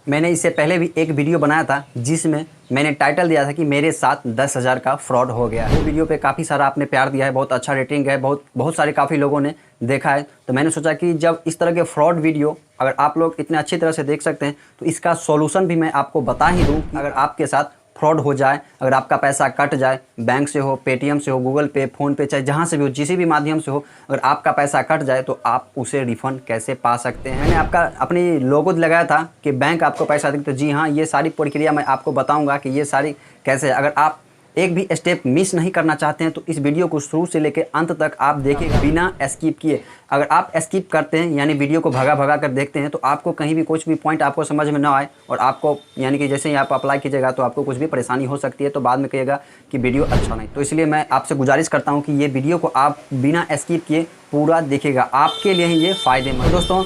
मैंने इससे पहले भी एक वीडियो बनाया था जिसमें मैंने टाइटल दिया था कि मेरे साथ 10,000 का फ्रॉड हो गया। वो वीडियो पे काफ़ी सारा आपने प्यार दिया है, बहुत अच्छा रेटिंग है, बहुत सारे काफ़ी लोगों ने देखा है। तो मैंने सोचा कि जब इस तरह के फ्रॉड वीडियो अगर आप लोग इतने अच्छी तरह से देख सकते हैं तो इसका सॉल्यूशन भी मैं आपको बता ही दूँ कि अगर आपके साथ फ्रॉड हो जाए, अगर आपका पैसा कट जाए, बैंक से हो, पेटीएम से हो, गूगल पे, फ़ोन पे, चाहे जहाँ से भी हो, किसी भी माध्यम से हो, अगर आपका पैसा कट जाए तो आप उसे रिफ़ंड कैसे पा सकते हैं। मैंने आपका अपनी लोगो लगाया था कि बैंक आपको पैसा देगी, तो जी हाँ, ये सारी प्रक्रिया मैं आपको बताऊँगा कि ये सारी कैसे है। अगर आप एक भी स्टेप मिस नहीं करना चाहते हैं तो इस वीडियो को शुरू से लेकर अंत तक आप देखिएगा बिना स्किप किए। अगर आप स्किप करते हैं यानी वीडियो को भगा कर देखते हैं तो आपको कहीं भी कुछ भी पॉइंट आपको समझ में ना आए और आपको यानी कि जैसे ही आप अप्लाई कीजिएगा तो आपको कुछ भी परेशानी हो सकती है, तो बाद में कहिएगा कि वीडियो अच्छा नहीं। तो इसलिए मैं आपसे गुजारिश करता हूँ कि ये वीडियो को आप बिना स्किप किए पूरा देखिएगा, आपके लिए ही ये फ़ायदेमंद। तो दोस्तों,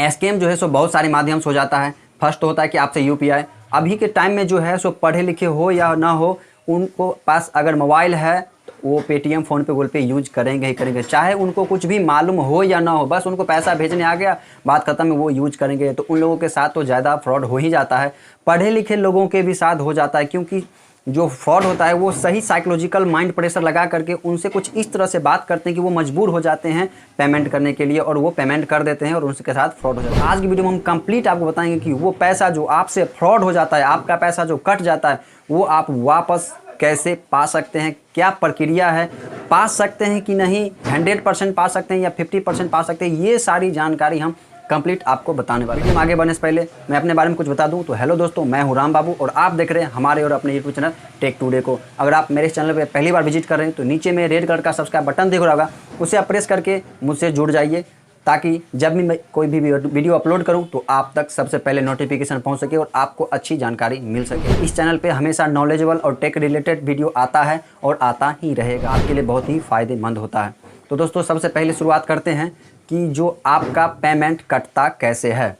स्कैम जो है सो बहुत सारे माध्यम से हो जाता है। फर्स्ट होता है कि आपसे यूपीआई। अभी के टाइम में जो है सो पढ़े लिखे हो या ना हो, उनको पास अगर मोबाइल है तो वो पेटीएम, फ़ोन पे, गूगल पे यूज करेंगे ही करेंगे, चाहे उनको कुछ भी मालूम हो या ना हो, बस उनको पैसा भेजने आ गया, बात खत्म है, वो यूज करेंगे। तो उन लोगों के साथ तो ज़्यादा फ्रॉड हो ही जाता है। पढ़े लिखे लोगों के भी साथ हो जाता है, क्योंकि जो फ्रॉड होता है वो सही साइकोलॉजिकल माइंड प्रेशर लगा करके उनसे कुछ इस तरह से बात करते हैं कि वो मजबूर हो जाते हैं पेमेंट करने के लिए, और वो पेमेंट कर देते हैं और उनके साथ फ्रॉड हो जाता है। आज की वीडियो में हम कंप्लीट आपको बताएंगे कि वो पैसा जो आपसे फ्रॉड हो जाता है, आपका पैसा जो कट जाता है, वो आप वापस कैसे पा सकते हैं, क्या प्रक्रिया है, पा सकते हैं कि नहीं, 100% पा सकते हैं या 50% पा सकते हैं, ये सारी जानकारी हम कंप्लीट आपको बताने वाले हैं। आगे बढ़ने से पहले मैं अपने बारे में कुछ बता दूं तो हेलो दोस्तों, मैं हूं राम बाबू और आप देख रहे हैं हमारे और अपने यूट्यूब चैनल टेक टुडे को। अगर आप मेरे चैनल पर पहली बार विजिट कर रहे हैं तो नीचे में रेड कलर का सब्सक्राइब बटन दिख रहा होगा, उसे आप प्रेस करके मुझसे जुड़ जाइए, ताकि जब भी मैं कोई भी वीडियो अपलोड करूं तो आप तक सबसे पहले नोटिफिकेशन पहुंच सके और आपको अच्छी जानकारी मिल सके। इस चैनल पे हमेशा नॉलेजेबल और टेक रिलेटेड वीडियो आता है और आता ही रहेगा, आपके लिए बहुत ही फ़ायदेमंद होता है। तो दोस्तों, सबसे पहले शुरुआत करते हैं कि जो आपका पेमेंट कटता कैसे है।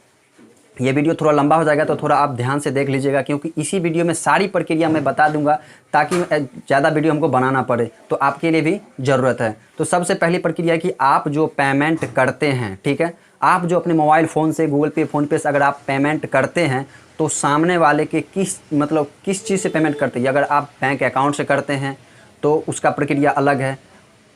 ये वीडियो थोड़ा लंबा हो जाएगा तो थोड़ा आप ध्यान से देख लीजिएगा, क्योंकि इसी वीडियो में सारी प्रक्रिया मैं बता दूंगा ताकि ज़्यादा वीडियो हमको बनाना पड़े, तो आपके लिए भी ज़रूरत है। तो सबसे पहली प्रक्रिया है कि आप जो पेमेंट करते हैं, ठीक है, आप जो अपने मोबाइल फ़ोन से, गूगल पे, फ़ोन पे से अगर आप पेमेंट करते हैं तो सामने वाले के किस चीज़ से पेमेंट करते हैं। अगर आप बैंक अकाउंट से करते हैं तो उसका प्रक्रिया अलग है,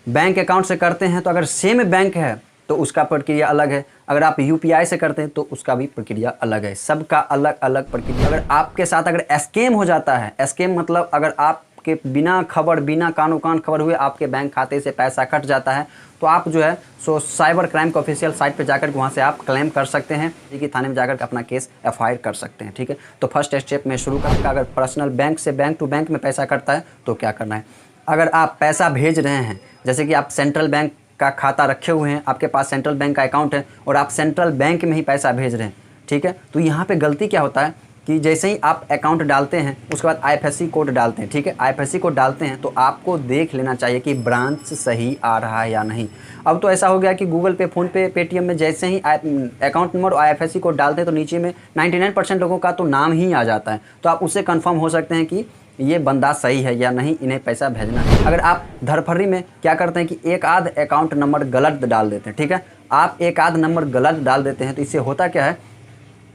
बैंक अकाउंट से करते हैं तो अगर सेम बैंक है तो उसका प्रक्रिया अलग है, अगर आप यूपीआई से करते हैं तो उसका भी प्रक्रिया अलग है, सबका अलग अलग प्रक्रिया। अगर आपके साथ अगर स्कैम हो जाता है, स्कैम मतलब अगर आपके बिना खबर, बिना कानो कान खबर हुए आपके बैंक खाते से पैसा कट जाता है, तो आप जो है सो साइबर क्राइम के ऑफिशियल साइट पर जाकर वहाँ से आप क्लेम कर सकते हैं, कि थाने में जाकर अपना केस एफआईआर कर सकते हैं, ठीक है। तो फर्स्ट स्टेप में शुरू कर, अगर पर्सनल बैंक से बैंक टू बैंक में पैसा कटता है तो क्या करना है। अगर आप पैसा भेज रहे हैं, जैसे कि आप सेंट्रल बैंक का खाता रखे हुए हैं, आपके पास सेंट्रल बैंक का अकाउंट है और आप सेंट्रल बैंक में ही पैसा भेज रहे हैं, ठीक है, तो यहाँ पे गलती क्या होता है कि जैसे ही आप अकाउंट डालते हैं उसके बाद आईएफएससी कोड डालते हैं, ठीक है, आईएफएससी कोड डालते हैं तो आपको देख लेना चाहिए कि ब्रांच सही आ रहा है या नहीं। अब तो ऐसा हो गया कि गूगल पे, फ़ोन पे, पेटीएम में जैसे ही अकाउंट नंबर और आईएफएससी कोड डालते हैं तो नीचे में 99% लोगों का तो नाम ही आ जाता है, तो आप उससे कन्फर्म हो सकते हैं कि ये बंदा सही है या नहीं, इन्हें पैसा भेजना है। अगर आप धड़फड़ी में क्या करते हैं कि एक आध अकाउंट नंबर गलत डाल देते हैं, ठीक है, आप एक आध नंबर गलत डाल देते हैं तो इससे होता क्या है,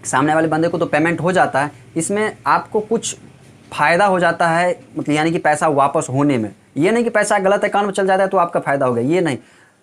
सामने वाले बंदे को तो पेमेंट हो जाता है, इसमें आपको कुछ फ़ायदा हो जाता है, मतलब यानी कि पैसा वापस होने में। ये नहीं कि पैसा गलत अकाउंट में चल जाता है तो आपका फ़ायदा हो गया, ये नहीं।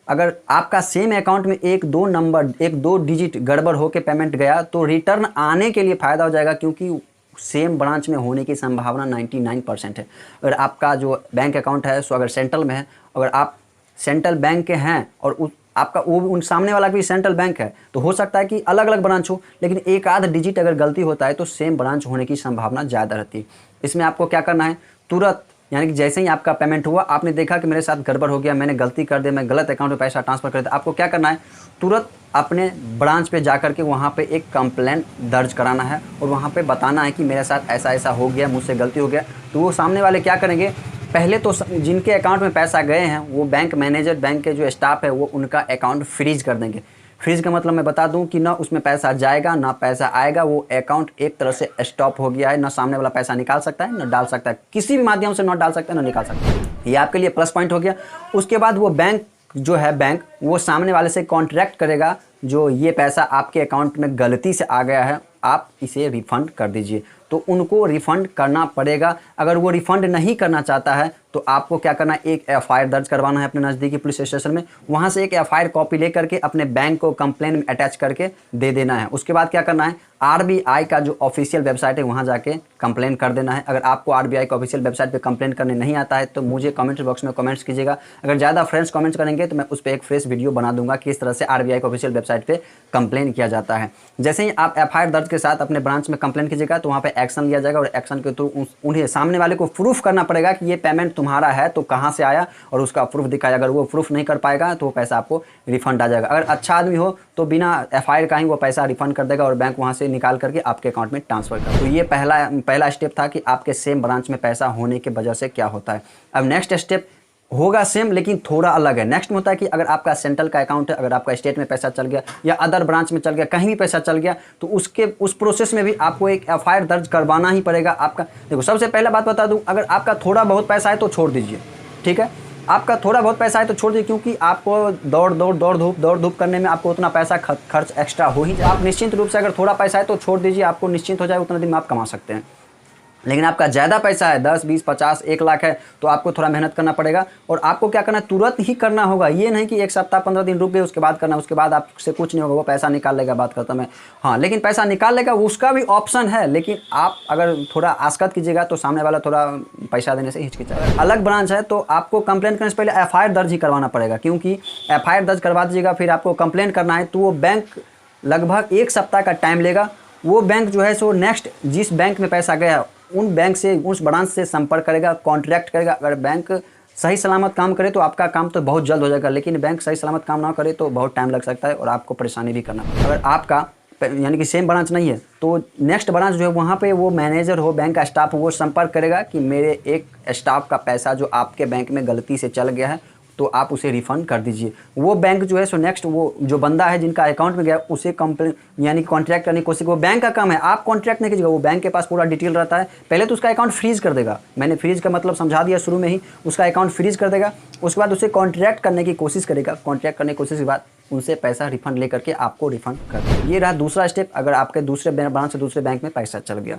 अगर आपका सेम अकाउंट में एक दो डिजिट गड़बड़ होकर पेमेंट गया तो रिटर्न आने के लिए फ़ायदा हो जाएगा, क्योंकि सेम ब्रांच में होने की संभावना 99% है। अगर आपका जो बैंक अकाउंट है सो अगर सेंट्रल में है, अगर आप सेंट्रल बैंक के हैं और आपका वो उन सामने वाला भी सेंट्रल बैंक है, तो हो सकता है कि अलग अलग ब्रांच हो, लेकिन एक आध डिजिट अगर गलती होता है तो सेम ब्रांच होने की संभावना ज़्यादा रहती है। इसमें आपको क्या करना है, तुरंत यानी कि जैसे ही आपका पेमेंट हुआ, आपने देखा कि मेरे साथ गड़बड़ हो गया, मैंने गलती कर दिया, मैं गलत अकाउंट में पैसा ट्रांसफ़र कर दिया, आपको क्या करना है, तुरंत अपने ब्रांच पे जाकर के वहाँ पे एक कंप्लेंट दर्ज कराना है और वहाँ पे बताना है कि मेरे साथ ऐसा ऐसा हो गया, मुझसे गलती हो गया। तो वो सामने वाले क्या करेंगे, पहले तो जिनके अकाउंट में पैसा गए हैं वो बैंक मैनेजर, बैंक के जो स्टाफ है वो उनका अकाउंट फ्रीज कर देंगे। फ्रीज का मतलब मैं बता दूं कि ना उसमें पैसा जाएगा ना पैसा आएगा, वो अकाउंट एक तरह से स्टॉप हो गया है, ना सामने वाला पैसा निकाल सकता है ना डाल सकता है, किसी भी माध्यम से ना डाल सकता है ना निकाल सकता है। ये आपके लिए प्लस पॉइंट हो गया। उसके बाद वो बैंक जो है, वो सामने वाले से कॉन्ट्रैक्ट करेगा, जो ये पैसा आपके अकाउंट में गलती से आ गया है आप इसे रिफ़ंड कर दीजिए। तो उनको रिफ़ंड करना पड़ेगा। अगर वो रिफ़ंड नहीं करना चाहता है तो आपको क्या करना है, एक एफआईआर दर्ज करवाना है अपने नज़दीकी पुलिस स्टेशन में। वहाँ से एक एफआईआर कॉपी लेकर के अपने बैंक को कंप्लेन में अटैच करके दे देना है। उसके बाद क्या करना है, आरबीआई का जो ऑफिशियल वेबसाइट है वहाँ जाके कंप्लेन कर देना है। अगर आपको आरबीआई का ऑफिशियल वेबसाइट पे कंप्लेन करने नहीं आता है तो मुझे कमेंट बॉक्स में कमेंट्स कीजिएगा। अगर ज़्यादा फ्रेंड्स कमेंट्स करेंगे तो मैं उस पर एक फ्रेश वीडियो बना दूंगा कि इस तरह से आरबीआई के ऑफिशियल वेबसाइट पे कंप्लेन किया जाता है। जैसे ही आप एफआईआर दर्ज के साथ अपने ब्रांच में कंप्लेन कीजिएगा तो वहाँ पे एक्शन लिया जाएगा और एक्शन के थ्रू उन्हें सामने वाले को प्रूफ करना पड़ेगा कि ये पेमेंट तुम्हारा है तो कहाँ से आया और उसका प्रूफ दिखाया। अगर वो प्रूफ नहीं कर पाएगा तो वो पैसा आपको रिफंड आ जाएगा। अगर अच्छा आदमी हो तो बिना एफआईआर का ही वो पैसा रिफंड कर देगा और बैंक वहाँ से निकाल करके आपके अकाउंट में ट्रांसफर कर। तो ये पहला स्टेप था कि आपके सेम ब्रांच में पैसा होने की वजह से क्या होता है। अब नेक्स्ट स्टेप होगा सेम लेकिन थोड़ा अलग है। नेक्स्ट में होता है कि अगर आपका सेंट्रल का अकाउंट है, अगर आपका स्टेट में पैसा चल गया या अदर ब्रांच में चल गया, कहीं भी पैसा चल गया तो उस प्रोसेस में भी आपको एक एफआईआर दर्ज करवाना ही पड़ेगा। आपका देखो, सबसे पहला बात बता दूं, अगर आपका थोड़ा बहुत पैसा है तो छोड़ दीजिए, ठीक है। आपका थोड़ा बहुत पैसा है तो छोड़ दीजिए, क्योंकि आपको दौड़ धूप करने में आपको उतना पैसा खर्च एक्स्ट्रा हो ही जाए। आप निश्चिंत रूप से अगर थोड़ा पैसा है तो छोड़ दीजिए, आपको निश्चिंत हो जाए उतना दिन में आप कमा सकते हैं। लेकिन आपका ज़्यादा पैसा है, 10, 20, 50, 1 लाख है तो आपको थोड़ा मेहनत करना पड़ेगा। और आपको क्या करना है, तुरंत ही करना होगा। ये नहीं कि 1 सप्ताह 15 दिन रुक गए उसके बाद करना, उसके बाद आपसे कुछ नहीं होगा, वो पैसा निकाल लेगा, बात खत्म है। हाँ, लेकिन पैसा निकाल लेगा उसका भी ऑप्शन है, लेकिन आप अगर थोड़ा आस्कत कीजिएगा तो सामने वाला थोड़ा पैसा देने से हिचकिचाएगा। अलग ब्रांच है तो आपको कंप्लेन करने से पहले एफआईआर दर्ज ही करवाना पड़ेगा, क्योंकि एफआईआर दर्ज करवा दीजिएगा फिर आपको कंप्लेन करना है तो वो बैंक लगभग 1 सप्ताह का टाइम लेगा। वो बैंक जो है सो नेक्स्ट जिस बैंक में पैसा गया उन बैंक से, उस ब्रांच से संपर्क करेगा, कॉन्ट्रैक्ट करेगा। अगर बैंक सही सलामत काम करे तो आपका काम तो बहुत जल्द हो जाएगा, लेकिन बैंक सही सलामत काम ना करे तो बहुत टाइम लग सकता है और आपको परेशानी भी करना पड़ेगा। अगर आपका यानी कि सेम ब्रांच नहीं है तो नेक्स्ट ब्रांच जो है वहाँ पे वो मैनेजर हो, बैंक का स्टाफ हो, वो संपर्क करेगा कि मेरे एक स्टाफ का पैसा जो आपके बैंक में गलती से चल गया है तो आप उसे रिफ़ंड कर दीजिए। वो बैंक जो है सो नेक्स्ट वो जो बंदा है जिनका अकाउंट में गया उसे कंप्लेन यानी कॉन्ट्रैक्ट करने की कोशिश, वो बैंक का काम है, आप कॉन्ट्रैक्ट नहीं कीजिएगा। वो बैंक के पास पूरा डिटेल रहता है, पहले तो उसका अकाउंट फ्रीज कर देगा। मैंने फ्रीज का मतलब समझा दिया शुरू में ही, उसका अकाउंट फ्रीज कर देगा। उसके बाद उसे कॉन्ट्रैक्ट करने की कोशिश करेगा, कॉन्ट्रैक्ट करने की कोशिश के बाद उनसे पैसा रिफंड लेकर के आपको रिफंड कर देगा। ये रहा दूसरा स्टेप, अगर आपके दूसरे ब्रांच से दूसरे बैंक में पैसा चल गया।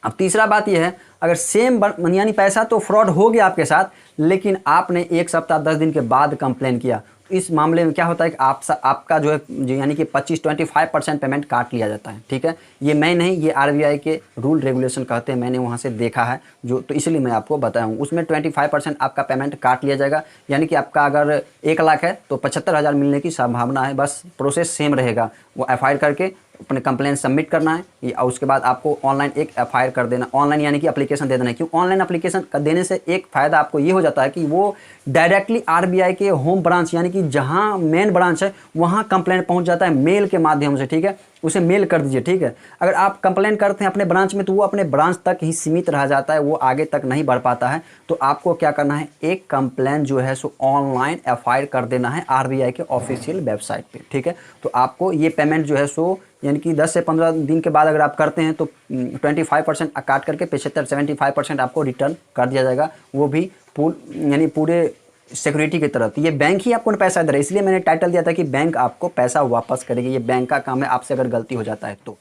अब तीसरा बात यह है, अगर सेम यानी पैसा तो फ्रॉड हो गया आपके साथ, लेकिन आपने 1 सप्ताह 10 दिन के बाद कंप्लेन किया, इस मामले में क्या होता है कि आपका जो है यानी कि 25% पेमेंट काट लिया जाता है, ठीक है। ये मैं नहीं, ये आरबीआई के रूल रेगुलेशन कहते हैं, मैंने वहाँ से देखा है जो, तो इसलिए मैं आपको बताया हूँ। उसमें 25% आपका पेमेंट काट लिया जाएगा, यानी कि आपका अगर 1 लाख है तो 75,000 मिलने की संभावना है। बस प्रोसेस सेम रहेगा, वो एफआईआर करके अपने कंप्लेन सबमिट करना है और उसके बाद आपको ऑनलाइन एक एफआईआर कर देना, ऑनलाइन यानी कि एप्लीकेशन दे देना है। क्यों ऑनलाइन एप्लीकेशन देने से एक फ़ायदा आपको ये हो जाता है कि वो डायरेक्टली आरबीआई के होम ब्रांच यानी कि जहां मेन ब्रांच है वहां कंप्लेन पहुंच जाता है मेल के माध्यम से, ठीक है। उसे मेल कर दीजिए, ठीक है। अगर आप कंप्लेन करते हैं अपने ब्रांच में तो वो अपने ब्रांच तक ही सीमित रह जाता है, वो आगे तक नहीं बढ़ पाता है। तो आपको क्या करना है, एक कंप्लेन जो है सो ऑनलाइन एफआईआर कर देना है आरबीआई के ऑफिशियल वेबसाइट पे, ठीक है। तो आपको ये पेमेंट जो है सो यानी कि 10 से 15 दिन के बाद अगर आप करते हैं तो 25% काट करके 75% आपको रिटर्न कर दिया जाएगा, वो भी यानी पूरे सिक्योरिटी की तरफ। ये बैंक ही आपको पैसा दे रहा है, इसलिए मैंने टाइटल दिया था कि बैंक आपको पैसा वापस करेगी। ये बैंक का काम है, आपसे अगर गलती हो जाता है तो।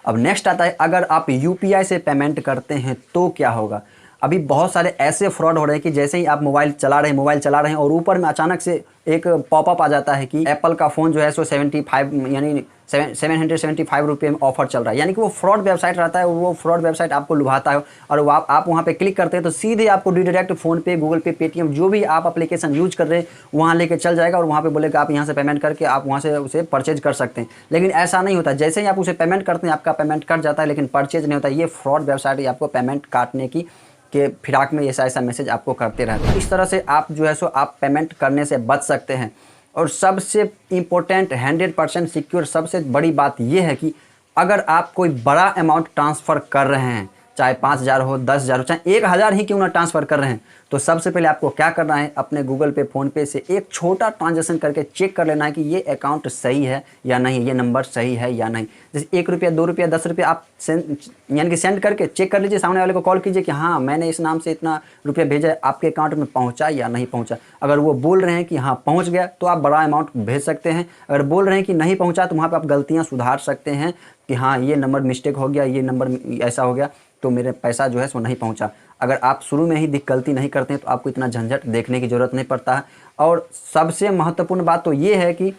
अब नेक्स्ट आता है, अगर आप यूपीआई से पेमेंट करते हैं तो क्या होगा। अभी बहुत सारे ऐसे फ्रॉड हो रहे हैं कि जैसे ही आप मोबाइल चला रहे हैं और ऊपर में अचानक से एक पॉपअप आ जाता है कि एप्पल का फ़ोन जो है सो 75 यानी 775 रुपये में ऑफर चल रहा है। यानी कि वो फ्रॉड वेबसाइट रहता है, वो फ्रॉड वेबसाइट आपको लुभाता है और आप वहाँ पे क्लिक करते हैं तो सीधे आपको डायरेक्ट फ़ोन पे, गूगल पे, पेटीएम जो भी आप एप्लीकेशन यूज कर रहे हैं वहाँ लेके चल जाएगा और वहाँ पे बोलेगा आप यहाँ से पेमेंट करके आप वहाँ से उसे परचेज कर सकते हैं। लेकिन ऐसा नहीं होता, जैसे ही आप उसे पेमेंट करते हैं आपका पेमेंट कट जाता है, लेकिन परचेज नहीं होता। ये फ्रॉड वेबसाइट आपको पेमेंट काटने की के फिराक में ऐसा मैसेज आपको करते रहता है। इस तरह से आप जो है सो आप पेमेंट करने से बच सकते हैं। और सबसे इम्पोर्टेंट 100% सिक्योर सबसे बड़ी बात यह है कि अगर आप कोई बड़ा अमाउंट ट्रांसफ़र कर रहे हैं, चाहे 5,000 हो, 10,000 हो, चाहे 1,000 ही क्यों ना ट्रांसफ़र कर रहे हैं, तो सबसे पहले आपको क्या करना है, अपने गूगल पे, फ़ोन पे से एक छोटा ट्रांजैक्शन करके चेक कर लेना है कि ये अकाउंट सही है या नहीं, ये नंबर सही है या नहीं। जैसे 1 रुपया, 2 रुपया, 10 रुपया आप यानी कि सेंड करके चेक कर लीजिए, सामने वाले को कॉल कीजिए कि हाँ मैंने इस नाम से इतना रुपया भेजा है, आपके अकाउंट में पहुँचा या नहीं पहुँचा। अगर वो बोल रहे हैं कि हाँ पहुँच गया तो आप बड़ा अमाउंट भेज सकते हैं। अगर बोल रहे हैं कि नहीं पहुँचा तो वहाँ पर आप गलतियाँ सुधार सकते हैं, कि हाँ ये नंबर मिस्टेक हो गया, ये नंबर ऐसा हो गया, तो मेरे पैसा जो है सो नहीं पहुंचा। अगर आप शुरू में ही गलती नहीं करते हैं तो आपको इतना झंझट देखने की ज़रूरत नहीं पड़ता है। और सबसे महत्वपूर्ण बात तो ये है कि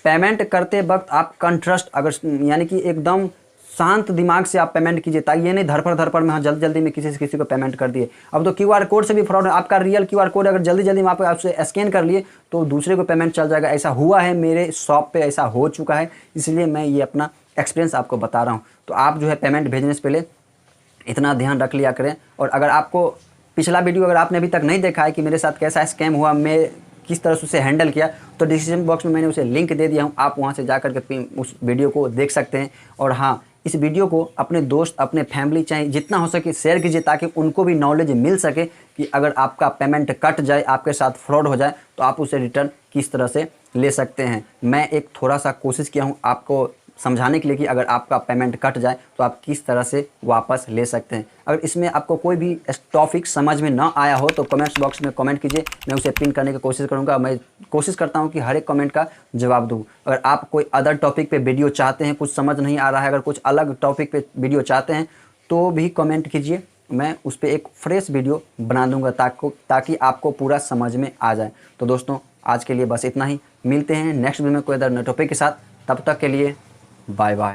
पेमेंट करते वक्त आप कंट्रस्ट अगर यानी कि एकदम शांत दिमाग से आप पेमेंट कीजिए, ताकि ये नहीं धड़पड़ में हाँ जल्दी में किसी को पेमेंट कर दिए। अब तो क्यूआर कोड से भी फ्रॉड है, आपका रियल क्यूआर कोड अगर जल्दी में आप आपसे स्कैन कर लिए तो दूसरे को पेमेंट चल जाएगा। ऐसा हुआ है, मेरे शॉप पे ऐसा हो चुका है, इसलिए मैं ये अपना एक्सपीरियंस आपको बता रहा हूँ। तो आप जो है पेमेंट भेजने से पहले इतना ध्यान रख लिया करें। और अगर आपको पिछला वीडियो अगर आपने अभी तक नहीं देखा है कि मेरे साथ कैसा स्कैम हुआ, मैं किस तरह से उसे हैंडल किया, तो डिस्क्रिप्शन बॉक्स में मैंने उसे लिंक दे दिया हूँ, आप वहाँ से जा कर के उस वीडियो को देख सकते हैं। और हाँ, इस वीडियो को अपने दोस्त, अपने फैमिली, चाहे जितना हो सके शेयर कीजिए, ताकि उनको भी नॉलेज मिल सके कि अगर आपका पेमेंट कट जाए, आपके साथ फ्रॉड हो जाए, तो आप उसे रिटर्न किस तरह से ले सकते हैं। मैं एक थोड़ा सा कोशिश किया हूँ आपको समझाने के लिए कि अगर आपका पेमेंट कट जाए तो आप किस तरह से वापस ले सकते हैं। अगर इसमें आपको कोई भी टॉपिक समझ में ना आया हो तो कमेंट्स बॉक्स में कमेंट कीजिए, मैं उसे पिन करने की कोशिश करूंगा। मैं कोशिश करता हूं कि हर एक कमेंट का जवाब दूं। अगर आप कोई अदर टॉपिक पे वीडियो चाहते हैं, कुछ समझ नहीं आ रहा है, अगर कुछ अलग टॉपिक पे वीडियो चाहते हैं तो भी कमेंट कीजिए, मैं उस पर एक फ्रेश वीडियो बना दूंगा ताकि आपको पूरा समझ में आ जाए। तो दोस्तों आज के लिए बस इतना ही, मिलते हैं नेक्स्ट वीडियो में कोई अदर नए टॉपिक के साथ। तब तक के लिए बाय बाय।